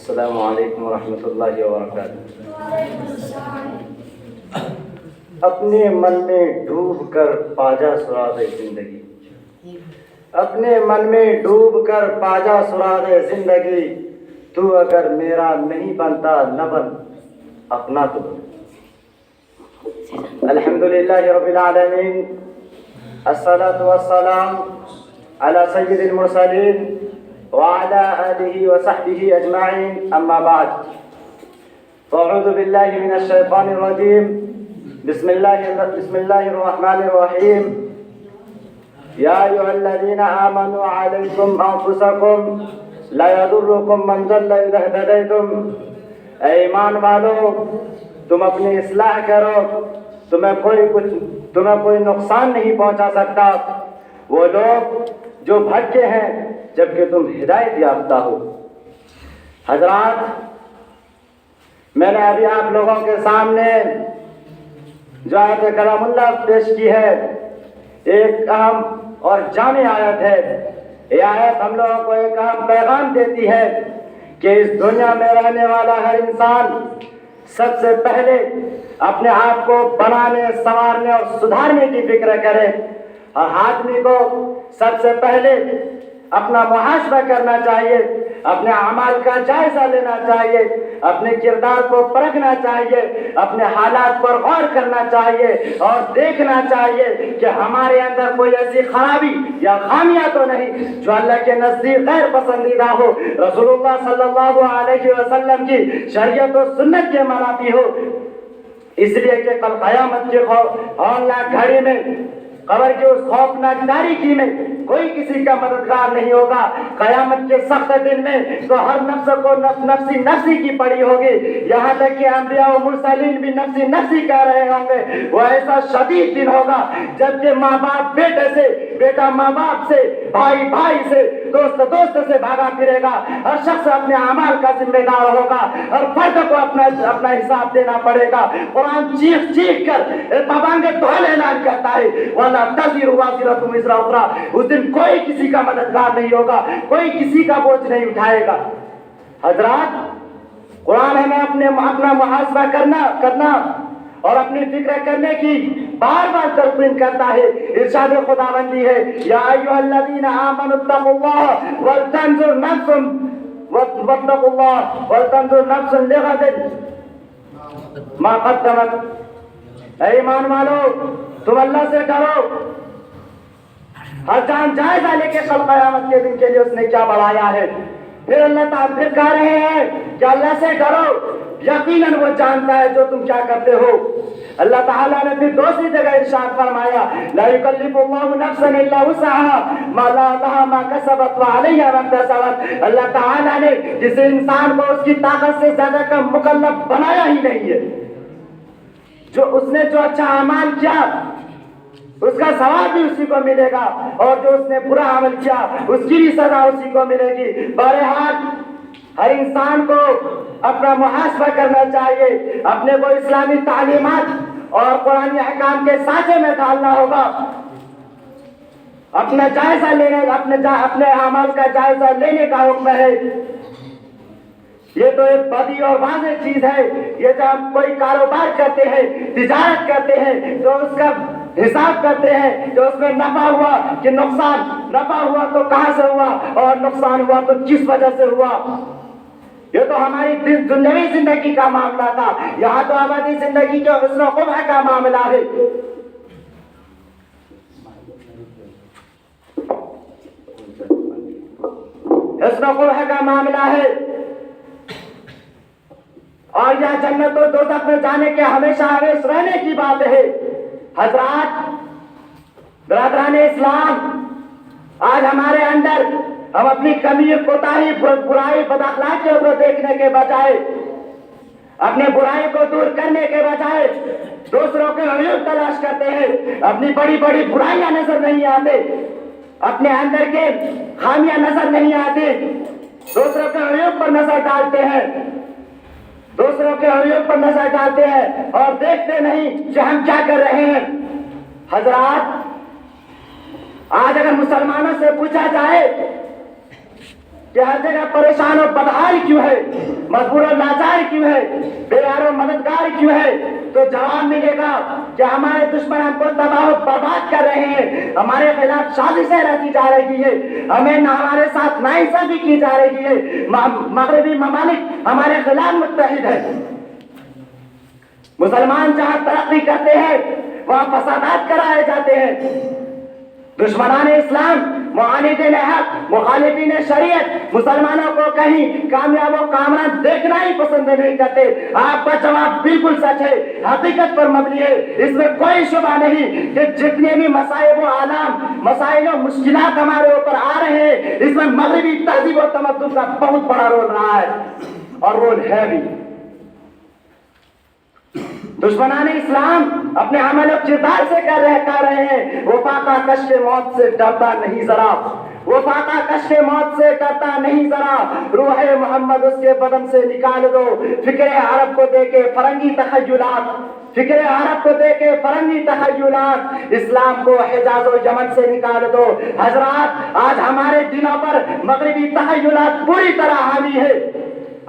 السلام علیکم ورحمۃ اللہ وبرکاتہ۔ اپنے من میں ڈوب کر پاجا سراغ زندگی، اپنے من میں ڈوب کر پاجا سراغ زندگی، تو اگر میرا نہیں بنتا نہ بن، اپنا تو بن۔ الحمدللہ رب العالمین، الصلاة والسلام علی سید المرسلین وعلى آلہ وصحبہ اجمعین، اما بعد فاعوذ باللہ من الشیطان الرجیم، بسم اللہ الرحمن الرحیم۔ یا ایھا الذین آمنوا علیکم انفسکم لا یضرکم من ضل اذا اہتدیتم۔ اے ایمان والو، تم اپنی اصلاح کرو، تمہیں کوئی نقصان نہیں پہنچا سکتا وہ لوگ جو بھٹکے ہیں جبکہ تم ہدایت یافتہ ہو۔ حضرات، میں نے ابھی آپ لوگوں کے سامنے جو آیت کلام اللہ پیش کی ہے، ایک اہم اور جامع آیت ہے۔ یہ آیت ہم لوگوں کو ایک اہم پیغام دیتی ہے کہ اس دنیا میں رہنے والا ہر انسان سب سے پہلے اپنے آپ کو بنانے، سنوارنے اور سدھارنے کی فکر کرے، اور آدمی کو سب سے پہلے اپنا محاسبہ کرنا چاہیے، اپنے اعمال کا جائزہ لینا چاہیے، اپنے کردار کو پرکھنا چاہیے، اپنے حالات پر غور کرنا چاہیے اور دیکھنا چاہیے کہ ہمارے اندر کوئی ایسی خرابی یا خامیاں تو نہیں جو اللہ کے نزدیک غیر پسندیدہ ہو، رسول اللہ صلی اللہ علیہ وسلم کی شریعت و سنت کے منافی ہو۔ اس لیے کہ کل قیامت کی ہولناک گھڑی میں، قبر کی اس خوفناک تاریکی میں کوئی کسی کا مددگار نہیں ہوگا۔ قیامت کے سخت دن میں تو ہر نفس کو نفسی نفسی کی پڑی ہوگی، یہاں تک کہ انبیاء و مرسلین بھی نفسی نفسی کہہ رہے ہوں گے۔ وہ ایسا شدید دن ہوگا جبکہ ماں باپ بیٹے سے، بیٹا ماں باپ سے، بھائی بھائی سے، دوست دوست سے بھاگا پھرے گا۔ ہر شخص اپنے اعمال کا ذمہ دار ہوگا، ہر فرد کو اپنا حساب دینا پڑے گا۔ قرآن چیخ چیخ کر پابند دھول اعلان کرتا ہے، وَلَا تَزِرُ وَازِرَةٌ وِزْرَ أُخْرَىٰ۔ اس دن کوئی کسی کا مددگار نہیں ہوگا، کوئی کسی کا بوجھ نہیں اٹھائے گا۔ حضرات، قرآن ہمیں اپنا محاسبہ کرنا اور اپنی فکر کرنے کی بار بار تلقین کرتا ہے۔ ارشاد خداوندی ہے، یا ایھا الذین آمنوا اتقوا اللہ ولتنظر نفس واتقوا اللہ ولتنظر نفس لغد ما قدمت۔ اے ایمان والو، تم اللہ سے ڈرو، ہر جان جائزہ لے کے کل قیامت کے دن کے لیے اس نے کیا بڑھایا ہے۔ پھر اللہ تعالیٰ پھر کہہ رہے ہیں کہ اللہ سے ڈرو، یقیناً وہ جانتا ہے جو تم کیا کرتے ہو۔ اللہ تعالیٰ نے پھر دوسری جگہ ارشاد فرمایا، لا یکلف اللہ نفسا الا وسعها ما لها ما کسبت وعلیہا ما اکتسبت۔ اللہ تعالیٰ نے جس انسان کو اس کی طاقت سے زیادہ کا مکلف بنایا ہی نہیں ہے۔ اس نے جو اچھا اعمال کیا اس کا ثواب بھی اسی کو ملے گا، اور جو اس نے برا عمل کیا اس کی بھی سزا اسی کو ملے گی۔ بہرحال ہر انسان کو اپنا محاسبہ کرنا چاہیے، اپنے کو اسلامی تعلیمات اور قرآنی احکام کے سانچے میں ڈالنا ہوگا، اپنا جائزہ لینے، اپنے اعمال کا جائزہ لینے کا حکم ہے۔ یہ تو ایک بدی اور واضح چیز ہے۔ یہ جب ہم کوئی کاروبار کرتے ہیں، تجارت کرتے ہیں، تو اس کا حساب کرتے ہیں کہ اس میں نفع ہوا کہ نقصان، نفع ہوا تو کہاں سے ہوا اور نقصان ہوا تو کس وجہ سے ہوا۔ یہ تو ہماری دنیاوی زندگی کا معاملہ تھا، یہاں تو ابدی زندگی کے حسن و قبح کا معاملہ ہے۔ حسن و قبح کا معاملہ ہے، اور یہ جنت و دوزخ میں جانے کے ہمیشہ ہمیش رہنے کی بات ہے۔ حضرات، برادران اسلام، آج ہمارے اندر ہم اپنی کمی، کوتاہی، برائی، بد اخلاقیوں کو دیکھنے کے بجائے، اپنے برائی کو دور کرنے کے بجائے دوسروں کے عیوب تلاش کرتے ہیں۔ اپنی بڑی بڑی برائیاں نظر نہیں آتے، اپنے اندر کے خامیاں نظر نہیں آتی، دوسروں کے عیوب پر نظر ڈالتے ہیں، دوسروں کے عیوب پر نظر ڈالتے ہیں اور دیکھتے نہیں کہ ہم کیا کر رہے ہیں۔ حضرات، آج اگر مسلمانوں سے پوچھا جائے کہ ہر جگہ پریشان و بدحال کیوں ہے، مجبور و لاچار کیوں ہے, بے یار و مددگار کیوں ہے؟ تو جواب ملے گا کہ ہمارے دشمن ہم کو تباہ و برباد کر رہے ہیں, ہمارے خلاف سازشیں رچی جا رہی ہے, ہمارے ساتھ ناانصافی کی جا رہی ہے, مغربی ممالک ہمارے خلاف متحد ہے. مسلمان جہاں ترقی کرتے ہیں وہاں فسادات کرائے جاتے ہیں. دشمنان اسلام, معاندین حق, مخالفین شریعت مسلمانوں کو کہیں کامیاب و کامران دیکھنا ہی پسند نہیں کرتے. آپ کا جواب بالکل سچ ہے, حقیقت پر مبنی ہے, اس میں کوئی شبہ نہیں کہ جتنے بھی مسائل و آلام, مسائل و مشکلات ہمارے اوپر آ رہے ہیں, اس میں مغربی تہذیب و تمدن کا بہت بڑا رول رہا ہے اور رول ہے بھی. دشمنان اسلام اپنے عمل و کردار سے کر رہے ہیں, وہ فاقہ کشف موت سے ڈرتا نہیں ذرا, وہ فاقہ کشف موت سے ڈرتا نہیں ذرا, روح محمد اس کے بدن سے نکال دو, فکر عرب کو دے کے فرنگی تخیلات, فکر عرب کو دے کے فرنگی تخیلات, اسلام کو حجاز و یمن سے نکال دو. حضرات, آج ہمارے دلوں پر مغربی تخیلات پوری طرح حاوی ہے.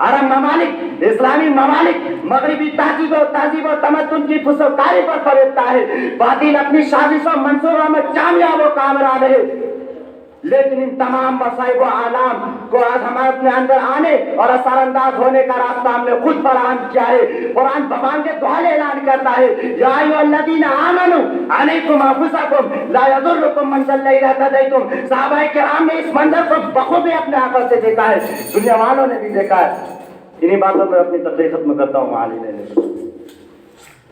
عرب ممالک, اسلامی ممالک مغربی تہذیب و تمدن کی پسوکاری پر فریبتا ہے. باطل اپنی سازش و منصوبوں میں کامیاب و کامران ہے, لیکن ان تمام مصائب و آلام کو آج ہمارے اپنے اندر آنے اور اثر انداز ہونے کا راستہ ہم نے خود فراہم کیا ہے. قرآن بمان کے دعائیں اعلان کرتا ہے, یا ایھا الذین آمنوا علیکم انفسکم لا یضرکم من ضل اذا اهتدیتم. صحابہ کرام نے اس منظر کو بخوبی اپنے آنکھوں سے دیکھا ہے, دنیا والوں نے بھی دیکھا ہے. انہی باتوں میں اپنی تقریر ختم کرتا ہوں.